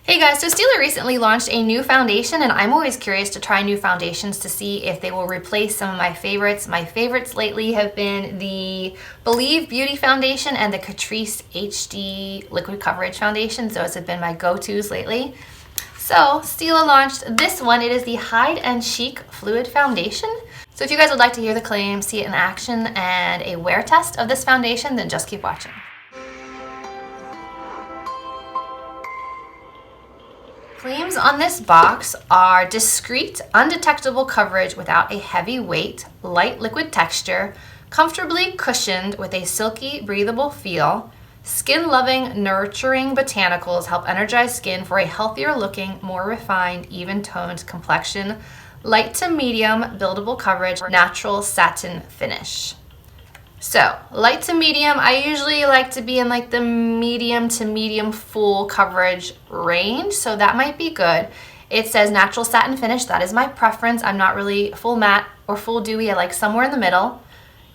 Hey guys, so Stila recently launched a new foundation, and I'm always curious to try new foundations to see if they will replace some of my favorites. My favorites lately have been the Believe Beauty Foundation and the Catrice HD Liquid Coverage Foundation. Those have been my go-tos lately. So Stila launched this one. It is the Hide and Chic Fluid Foundation. So if you guys would like to hear the claim, see it in action, and a wear test of this foundation, then just keep watching. Claims on this box are discreet, undetectable coverage without a heavy weight, light liquid texture, comfortably cushioned with a silky, breathable feel. Skin-loving, nurturing botanicals help energize skin for a healthier looking, more refined, even-toned complexion. Light to medium, buildable coverage, natural satin finish. So, light to medium, I usually like to be in like the medium to medium full coverage range, so that might be good. It says natural satin finish, that is my preference. I'm not really full matte or full dewy, I like somewhere in the middle.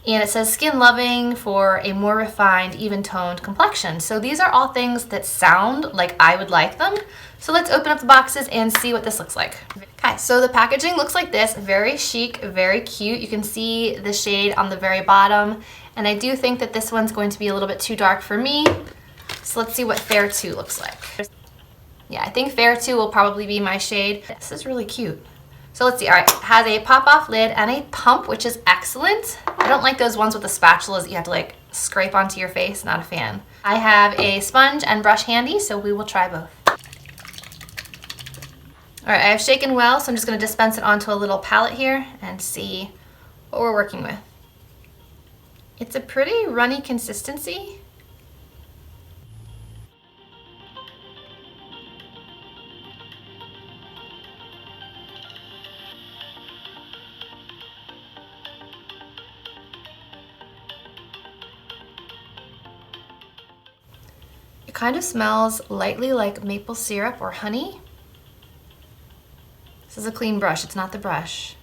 And it says skin loving for a more refined, even toned complexion. So these are all things that sound like I would like them. So let's open up the boxes and see what this looks like. Okay, so the packaging looks like this, very chic, very cute. You can see the shade on the very bottom. And I do think that this one's going to be a little bit too dark for me. So let's see what Fair 2 looks like. Yeah, I think Fair 2 will probably be my shade. This is really cute. So let's see, all right, it has a pop-off lid and a pump, which is excellent. I don't like those ones with the spatulas that you have to like scrape onto your face, not a fan. I have a sponge and brush handy, so we will try both. All right, I have shaken well, so I'm just gonna dispense it onto a little palette here and see what we're working with. It's a pretty runny consistency. It kind of smells lightly like maple syrup or honey. This is a clean brush, it's not the brush.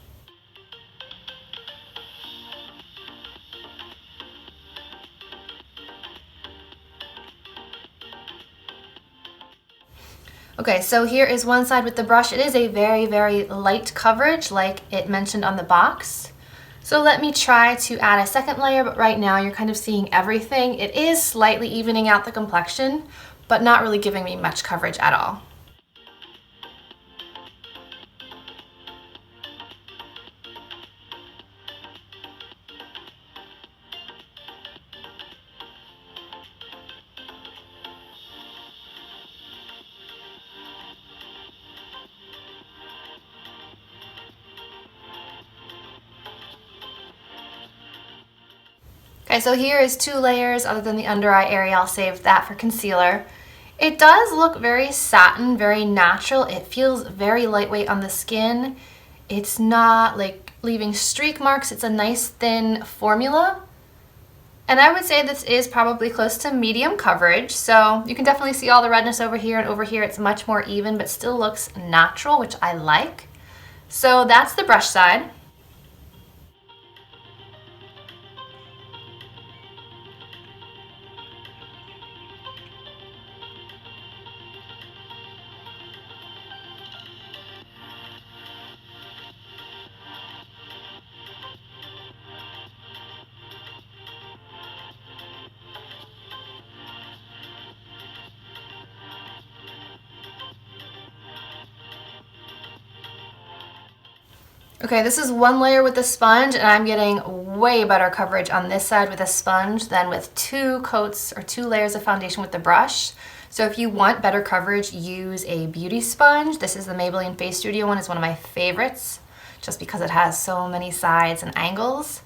Okay, so here is one side with the brush. It is a very, very light coverage like it mentioned on the box. So let me try to add a second layer, but right now you're kind of seeing everything. It is slightly evening out the complexion, but not really giving me much coverage at all. Okay, so here is 2 layers other than the under eye area. I'll save that for concealer. It does look very satin, very natural. It feels very lightweight on the skin. It's not like leaving streak marks. It's a nice thin formula. And I would say this is probably close to medium coverage. So you can definitely see all the redness over here, and over here it's much more even, but still looks natural, which I like. So that's the brush side. Okay, this is 1 layer with the sponge, and I'm getting way better coverage on this side with a sponge than with 2 coats or 2 layers of foundation with the brush. So if you want better coverage, use a beauty sponge. This is the Maybelline Face Studio one. It's one of my favorites just because it has so many sides and angles.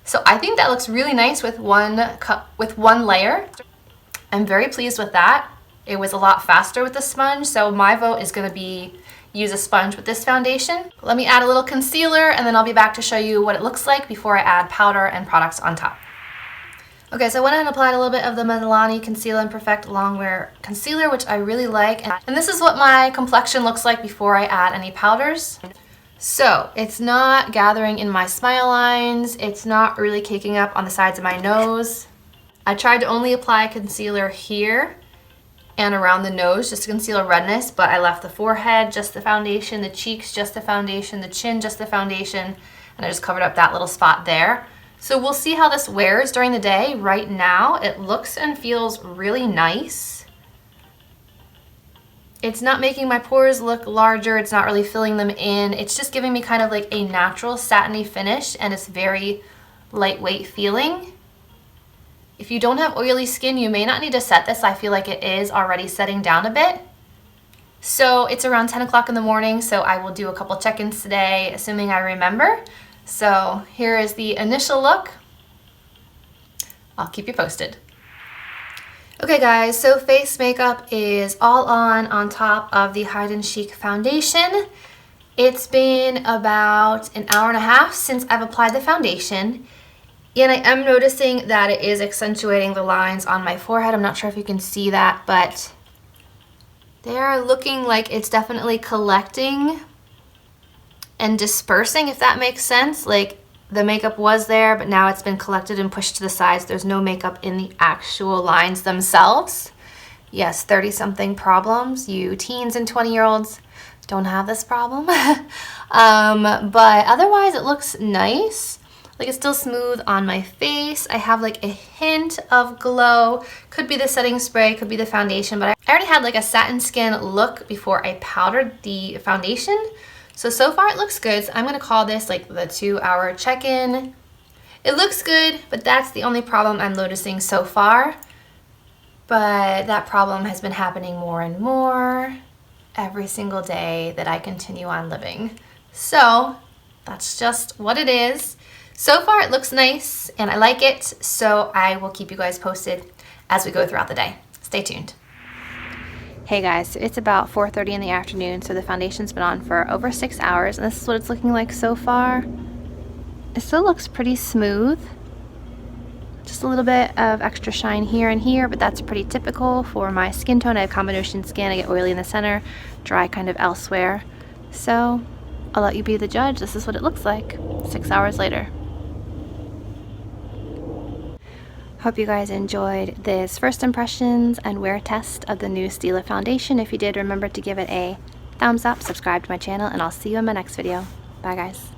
So I think that looks really nice with one layer. I'm very pleased with that. It was a lot faster with the sponge, so my vote is going to be use a sponge with this foundation. Let me add a little concealer, and then I'll be back to show you what it looks like before I add powder and products on top. Okay, so I went ahead and applied a little bit of the Milani Conceal and Perfect Longwear Concealer, which I really like. And this is what my complexion looks like before I add any powders. So it's not gathering in my smile lines. It's not really caking up on the sides of my nose. I tried to only apply concealer here and around the nose just to conceal a redness, but I left the forehead just the foundation, the cheeks just the foundation, the chin just the foundation, and I just covered up that little spot there. So we'll see how this wears during the day. Right now, it looks and feels really nice. It's not making my pores look larger. It's not really filling them in. It's just giving me kind of like a natural satiny finish, and it's very lightweight feeling. If you don't have oily skin, you may not need to set this. I feel like it is already setting down a bit. So it's around 10 o'clock in the morning, so I will do a couple check-ins today, assuming I remember. So here is the initial look. I'll keep you posted. Okay guys, so face makeup is all on top of the Hide and Chic foundation. It's been about an hour and a half since I've applied the foundation. And I am noticing that it is accentuating the lines on my forehead. I'm not sure if you can see that, but they are looking like it's definitely collecting and dispersing, if that makes sense. Like the makeup was there, but now it's been collected and pushed to the sides. There's no makeup in the actual lines themselves. Yes, 30-something problems. You teens and 20-year-olds don't have this problem. But otherwise it looks nice. Like it's still smooth on my face. I have like a hint of glow. Could be the setting spray, could be the foundation, but I already had like a satin skin look before I powdered the foundation. So far it looks good. So I'm gonna call this like the 2-hour check-in. It looks good, but that's the only problem I'm noticing so far. But that problem has been happening more and more every single day that I continue on living. So that's just what it is. So far it looks nice and I like it, so I will keep you guys posted as we go throughout the day. Stay tuned. Hey guys, so it's about 4:30 in the afternoon, so the foundation's been on for over 6 hours, and this is what it's looking like so far. It still looks pretty smooth. Just a little bit of extra shine here and here, but that's pretty typical for my skin tone. I have combination skin, I get oily in the center, dry kind of elsewhere. So I'll let you be the judge. This is what it looks like 6 hours later. Hope you guys enjoyed this first impressions and wear test of the new Stila foundation. If you did, remember to give it a thumbs up, subscribe to my channel, and I'll see you in my next video. Bye guys.